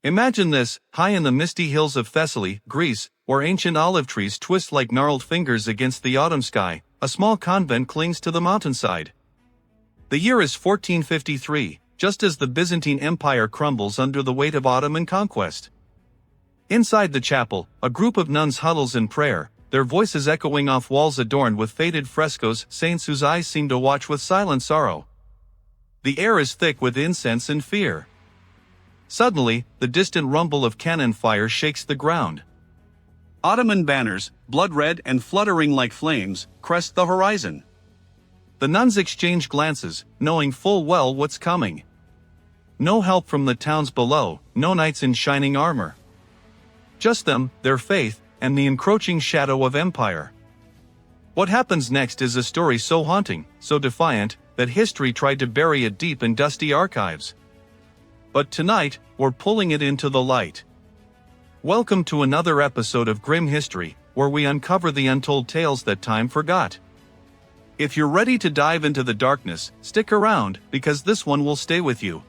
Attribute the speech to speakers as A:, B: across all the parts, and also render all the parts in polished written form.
A: Imagine this, high in the misty hills of Thessaly, Greece, where ancient olive trees twist like gnarled fingers against the autumn sky, a small convent clings to the mountainside. The year is 1453, just as the Byzantine Empire crumbles under the weight of Ottoman conquest. Inside the chapel, a group of nuns huddles in prayer, their voices echoing off walls adorned with faded frescoes, saints whose eyes seem to watch with silent sorrow. The air is thick with incense and fear. Suddenly, the distant rumble of cannon fire shakes the ground. Ottoman banners, blood-red and fluttering like flames, crest the horizon. The nuns exchange glances, knowing full well what's coming. No help from the towns below, no knights in shining armor. Just them, their faith, and the encroaching shadow of empire. What happens next is a story so haunting, so defiant, that history tried to bury it deep in dusty archives. But tonight, we're pulling it into the light. Welcome to another episode of Grim History, where we uncover the untold tales that time forgot. If you're ready to dive into the darkness, stick around, because this one will stay with you.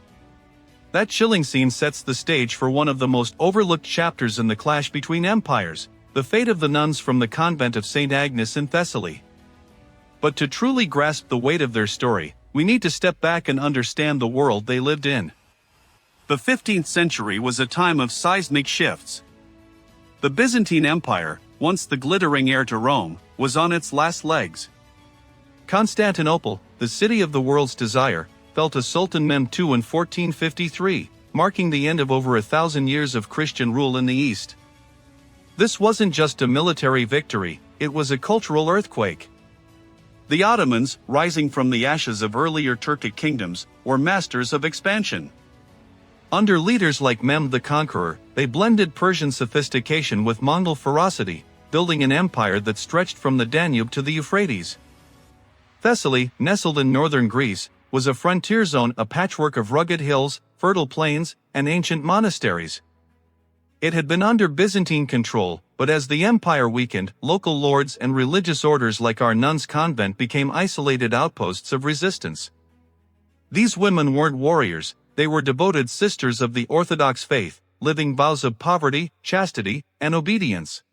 A: That chilling scene sets the stage for one of the most overlooked chapters in the clash between empires, the fate of the nuns from the convent of St. Agnes in Thessaly. But to truly grasp the weight of their story, we need to step back and understand the world they lived in. The 15th century was a time of seismic shifts. The Byzantine Empire, once the glittering heir to Rome, was on its last legs. Constantinople, the city of the world's desire, fell to Sultan Mehmed II in 1453, marking the end of over 1,000 years of Christian rule in the East. This wasn't just a military victory, it was a cultural earthquake. The Ottomans, rising from the ashes of earlier Turkic kingdoms, were masters of expansion. Under leaders like Mehmed the Conqueror, they blended Persian sophistication with Mongol ferocity, building an empire that stretched from the Danube to the Euphrates. Thessaly, nestled in northern Greece, was a frontier zone, a patchwork of rugged hills, fertile plains, and ancient monasteries. It had been under Byzantine control, but as the empire weakened, local lords and religious orders like our nuns' convent became isolated outposts of resistance. These women weren't warriors, they were devoted sisters of the Orthodox faith, living vows of poverty, chastity, and obedience.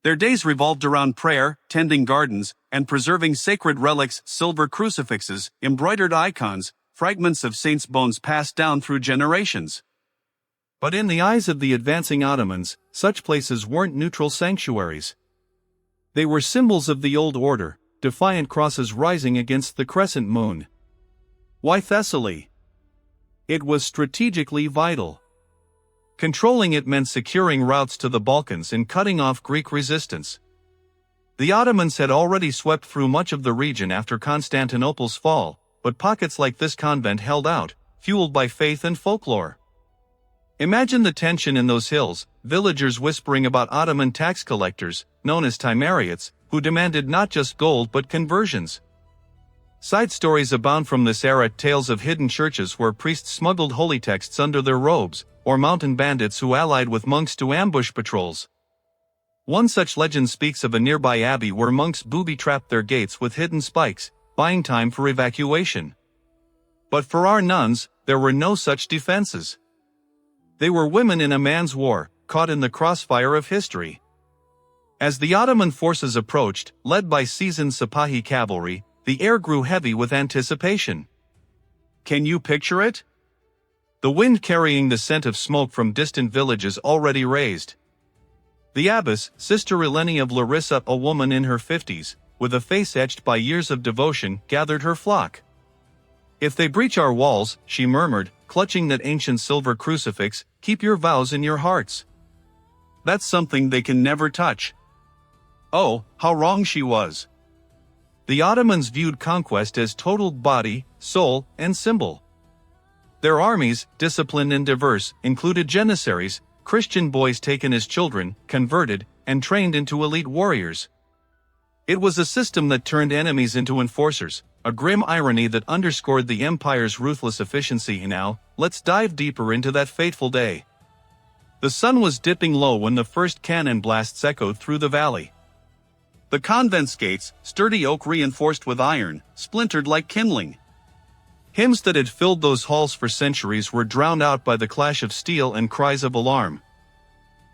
A: Their days revolved around prayer, tending gardens, and preserving sacred relics, silver crucifixes, embroidered icons, fragments of saints' bones passed down through generations. But in the eyes of the advancing Ottomans, such places weren't neutral sanctuaries. They were symbols of the old order, defiant crosses rising against the crescent moon. Why Thessaly? It was strategically vital. Controlling it meant securing routes to the Balkans and cutting off Greek resistance. The Ottomans had already swept through much of the region after Constantinople's fall, but pockets like this convent held out, fueled by faith and folklore. Imagine the tension in those hills, villagers whispering about Ottoman tax collectors, known as Timariates, who demanded not just gold but conversions. Side stories abound from this era, tales of hidden churches where priests smuggled holy texts under their robes, or mountain bandits who allied with monks to ambush patrols. One such legend speaks of a nearby abbey where monks booby-trapped their gates with hidden spikes, buying time for evacuation. But for our nuns, there were no such defenses. They were women in a man's war, caught in the crossfire of history. As the Ottoman forces approached, led by seasoned Sipahi cavalry, the air grew heavy with anticipation. Can you picture it? The wind carrying the scent of smoke from distant villages already raised. The abbess, Sister Eleni of Larissa, a woman in her 50s, with a face etched by years of devotion, gathered her flock. "If they breach our walls," she murmured, clutching that ancient silver crucifix, "keep your vows in your hearts. That's something they can never touch." Oh, how wrong she was. The Ottomans viewed conquest as total body, soul, and symbol. Their armies, disciplined and diverse, included janissaries, Christian boys taken as children, converted, and trained into elite warriors. It was a system that turned enemies into enforcers, a grim irony that underscored the empire's ruthless efficiency. Now, let's dive deeper into that fateful day. The sun was dipping low when the first cannon blasts echoed through the valley. The convent's gates, sturdy oak reinforced with iron, splintered like kindling. Hymns that had filled those halls for centuries were drowned out by the clash of steel and cries of alarm.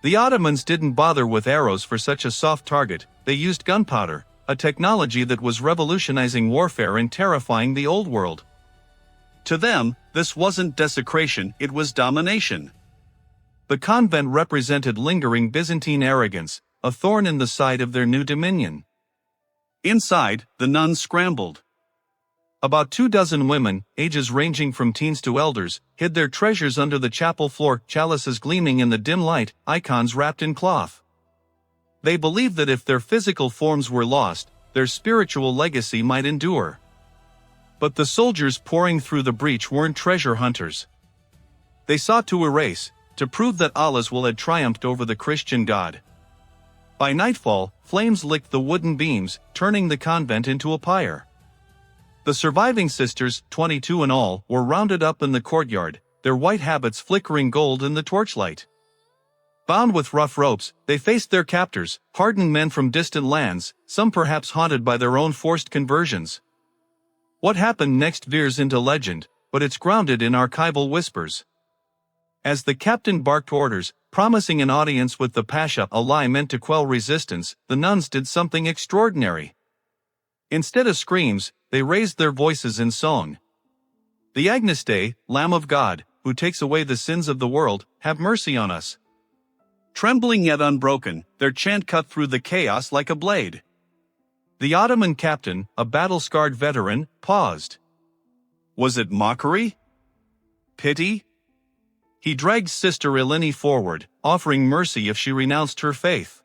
A: The Ottomans didn't bother with arrows for such a soft target, they used gunpowder, a technology that was revolutionizing warfare and terrifying the old world. To them, this wasn't desecration, it was domination. The convent represented lingering Byzantine arrogance, a thorn in the side of their new dominion. Inside, the nuns scrambled. About 24 women, ages ranging from teens to elders, hid their treasures under the chapel floor, chalices gleaming in the dim light, icons wrapped in cloth. They believed that if their physical forms were lost, their spiritual legacy might endure. But the soldiers pouring through the breach weren't treasure hunters. They sought to erase, to prove that Allah's will had triumphed over the Christian God. By nightfall, flames licked the wooden beams, turning the convent into a pyre. The surviving sisters, 22 in all, were rounded up in the courtyard, their white habits flickering gold in the torchlight. Bound with rough ropes, they faced their captors, hardened men from distant lands, some perhaps haunted by their own forced conversions. What happened next veers into legend, but it's grounded in archival whispers. As the captain barked orders, promising an audience with the Pasha, a lie meant to quell resistance, the nuns did something extraordinary. Instead of screams, they raised their voices in song. The Agnus Dei, Lamb of God, who takes away the sins of the world, have mercy on us. Trembling yet unbroken, their chant cut through the chaos like a blade. The Ottoman captain, a battle-scarred veteran, paused. Was it mockery? Pity? He dragged Sister Eleni forward, offering mercy if she renounced her faith.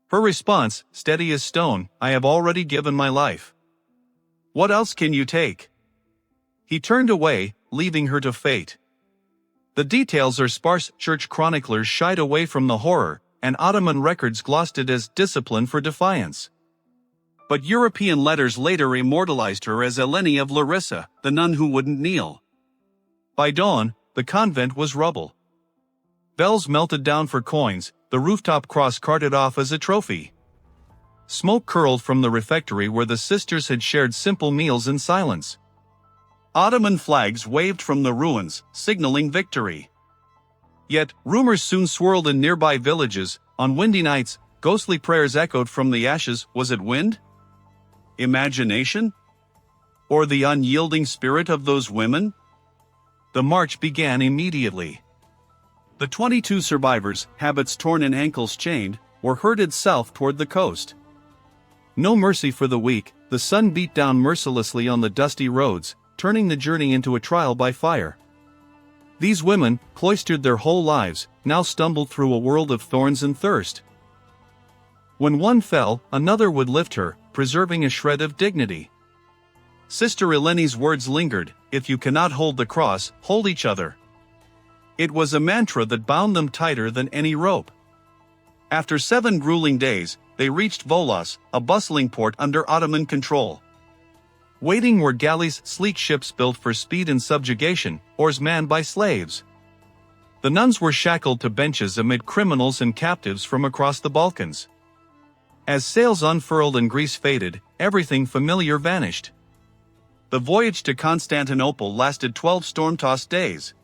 A: Her response, steady as stone, I have already given my life. What else can you take? He turned away, leaving her to fate. The details are sparse, church chroniclers shied away from the horror, and Ottoman records glossed it as discipline for defiance. But European letters later immortalized her as Eleni of Larissa, the nun who wouldn't kneel. By dawn, the convent was rubble. Bells melted down for coins, the rooftop cross carted off as a trophy. Smoke curled from the refectory where the sisters had shared simple meals in silence. Ottoman flags waved from the ruins, signaling victory. Yet, rumors soon swirled in nearby villages. On windy nights, ghostly prayers echoed from the ashes. Was it wind? Imagination? Or the unyielding spirit of those women? The march began immediately. The 22 survivors, habits torn and ankles chained, were herded south toward the coast. No mercy for the weak, the sun beat down mercilessly on the dusty roads, turning the journey into a trial by fire. These women, cloistered their whole lives, now stumbled through a world of thorns and thirst. When one fell, another would lift her, preserving a shred of dignity. Sister Eleni's words lingered, if you cannot hold the cross, hold each other. It was a mantra that bound them tighter than any rope. After 7 grueling days, they reached Volos, a bustling port under Ottoman control. Waiting were galleys, sleek ships built for speed and subjugation, oars manned by slaves. The nuns were shackled to benches amid criminals and captives from across the Balkans. As sails unfurled and Greece faded, everything familiar vanished. The voyage to Constantinople lasted 12 storm-tossed days.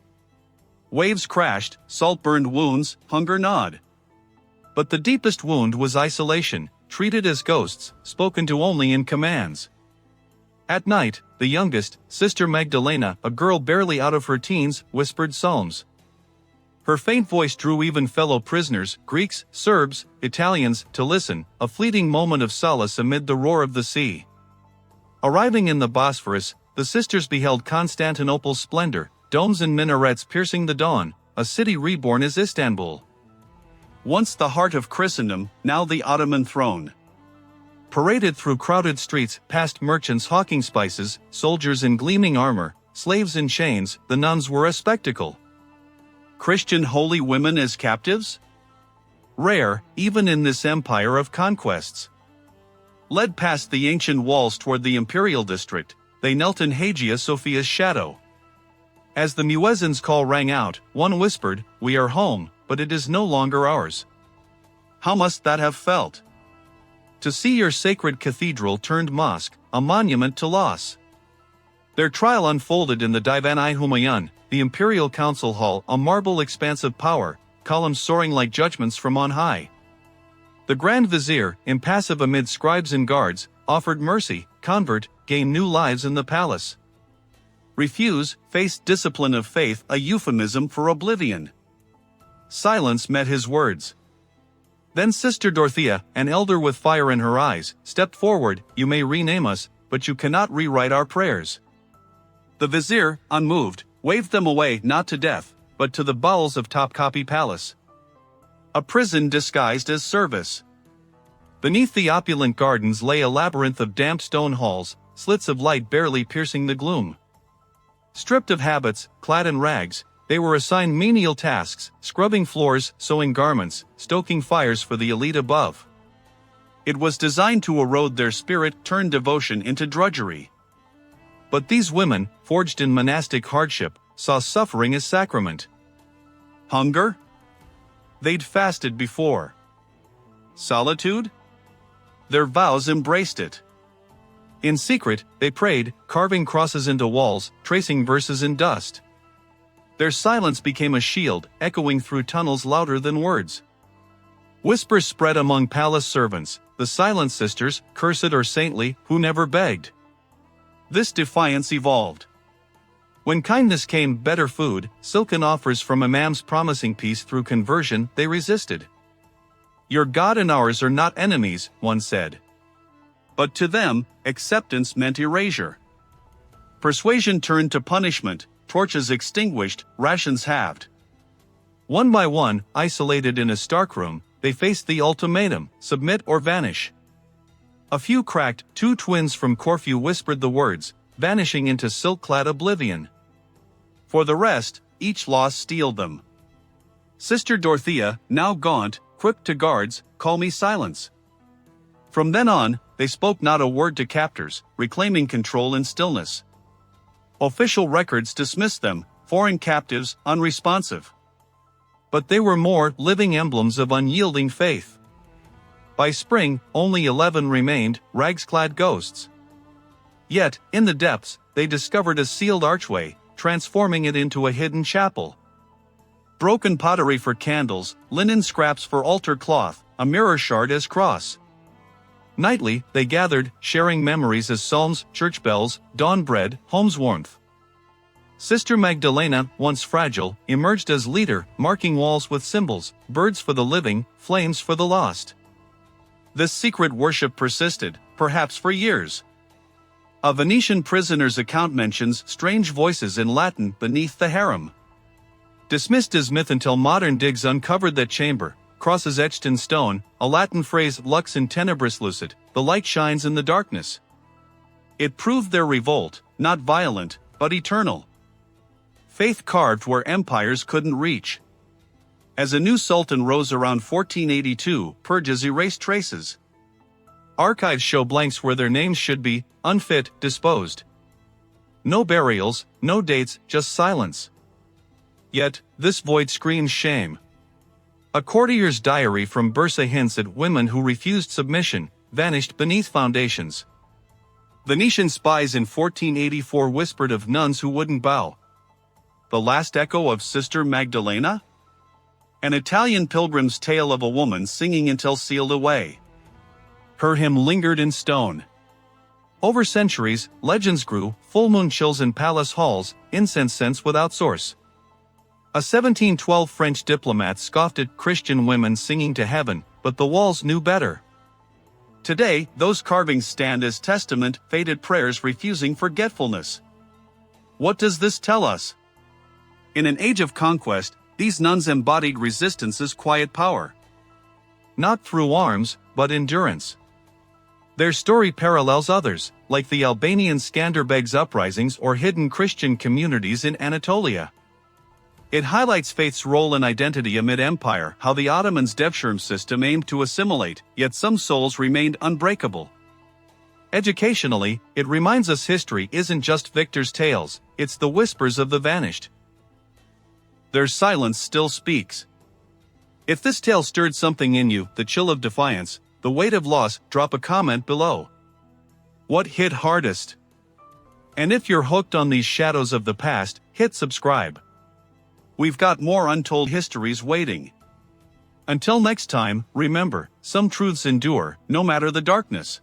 A: Waves crashed, salt burned wounds, hunger gnawed. But the deepest wound was isolation, treated as ghosts, spoken to only in commands. At night, the youngest, Sister Magdalena, a girl barely out of her teens, whispered psalms. Her faint voice drew even fellow prisoners, Greeks, Serbs, Italians, to listen, a fleeting moment of solace amid the roar of the sea. Arriving in the Bosphorus, the sisters beheld Constantinople's splendor, domes and minarets piercing the dawn, a city reborn as Istanbul. Once the heart of Christendom, now the Ottoman throne. Paraded through crowded streets, past merchants hawking spices, soldiers in gleaming armor, slaves in chains, the nuns were a spectacle. Christian holy women as captives? Rare, even in this empire of conquests. Led past the ancient walls toward the imperial district, they knelt in Hagia Sophia's shadow. As the muezzin's call rang out, one whispered, "We are home, but it is no longer ours." How must that have felt? To see your sacred cathedral turned mosque, a monument to loss. Their trial unfolded in the Divan-i-Humayun, the imperial council hall, a marble expanse of power, columns soaring like judgments from on high. The Grand Vizier, impassive amid scribes and guards, offered mercy, convert, gain new lives in the palace. Refuse, face discipline of faith, a euphemism for oblivion. Silence met his words. Then Sister Dorothea, an elder with fire in her eyes, stepped forward. You may rename us, but you cannot rewrite our prayers. The vizier, unmoved, waved them away, not to death, but to the bowels of Topkapi Palace. A prison disguised as service. Beneath the opulent gardens lay a labyrinth of damp stone halls, slits of light barely piercing the gloom. Stripped of habits, clad in rags, they were assigned menial tasks, scrubbing floors, sewing garments, stoking fires for the elite above. It was designed to erode their spirit, turn devotion into drudgery. But these women, forged in monastic hardship, saw suffering as sacrament. Hunger? They'd fasted before. Solitude? Their vows embraced it. In secret, they prayed, carving crosses into walls, tracing verses in dust. Their silence became a shield, echoing through tunnels louder than words. Whispers spread among palace servants, the silent sisters, cursed or saintly, who never begged. This defiance evolved. When kindness came, better food, silken offers from imams promising peace through conversion, they resisted. Your God and ours are not enemies, one said. But to them, acceptance meant erasure. Persuasion turned to punishment, torches extinguished, rations halved. One by one, isolated in a stark room, they faced the ultimatum, submit or vanish. A few cracked, two twins from Corfu whispered the words, vanishing into silk-clad oblivion. For the rest, each loss steeled them. Sister Dorothea, now gaunt, quipped to guards, call me silence. From then on, they spoke not a word to captors, reclaiming control in stillness. Official records dismissed them, foreign captives, unresponsive. But they were more, living emblems of unyielding faith. By spring, only 11 remained, rags-clad ghosts. Yet, in the depths, they discovered a sealed archway, transforming it into a hidden chapel. Broken pottery for candles, linen scraps for altar cloth, a mirror shard as cross. Nightly, they gathered, sharing memories as psalms, church bells, dawn bread, home's warmth. Sister Magdalena, once fragile, emerged as leader, marking walls with symbols, birds for the living, flames for the lost. This secret worship persisted, perhaps for years. A Venetian prisoner's account mentions strange voices in Latin beneath the harem. Dismissed as myth until modern digs uncovered that chamber, crosses etched in stone, a Latin phrase lux in tenebris lucet, the light shines in the darkness. It proved their revolt, not violent, but eternal. Faith carved where empires couldn't reach. As a new sultan rose around 1482, purges erased traces. Archives show blanks where their names should be, unfit, disposed. No burials, no dates, just silence. Yet, this void screams shame. A courtier's diary from Bursa hints at women who refused submission, vanished beneath foundations. Venetian spies in 1484 whispered of nuns who wouldn't bow. The last echo of Sister Magdalena? An Italian pilgrim's tale of a woman singing until sealed away. Her hymn lingered in stone. Over centuries, legends grew, full moon chills in palace halls, incense scents without source. A 1712 French diplomat scoffed at Christian women singing to heaven, but the walls knew better. Today, those carvings stand as testament, faded prayers refusing forgetfulness. What does this tell us? In an age of conquest, these nuns embodied resistance's quiet power. Not through arms, but endurance. Their story parallels others, like the Albanian Skanderbeg's uprisings or hidden Christian communities in Anatolia. It highlights faith's role and identity amid empire, how the Ottoman's Devshirme system aimed to assimilate, yet some souls remained unbreakable. Educationally, it reminds us history isn't just victors' tales, it's the whispers of the vanished. Their silence still speaks. If this tale stirred something in you, the chill of defiance, the weight of loss, drop a comment below. What hit hardest? And if you're hooked on these shadows of the past, hit subscribe. We've got more untold histories waiting. Until next time, remember, some truths endure, no matter the darkness.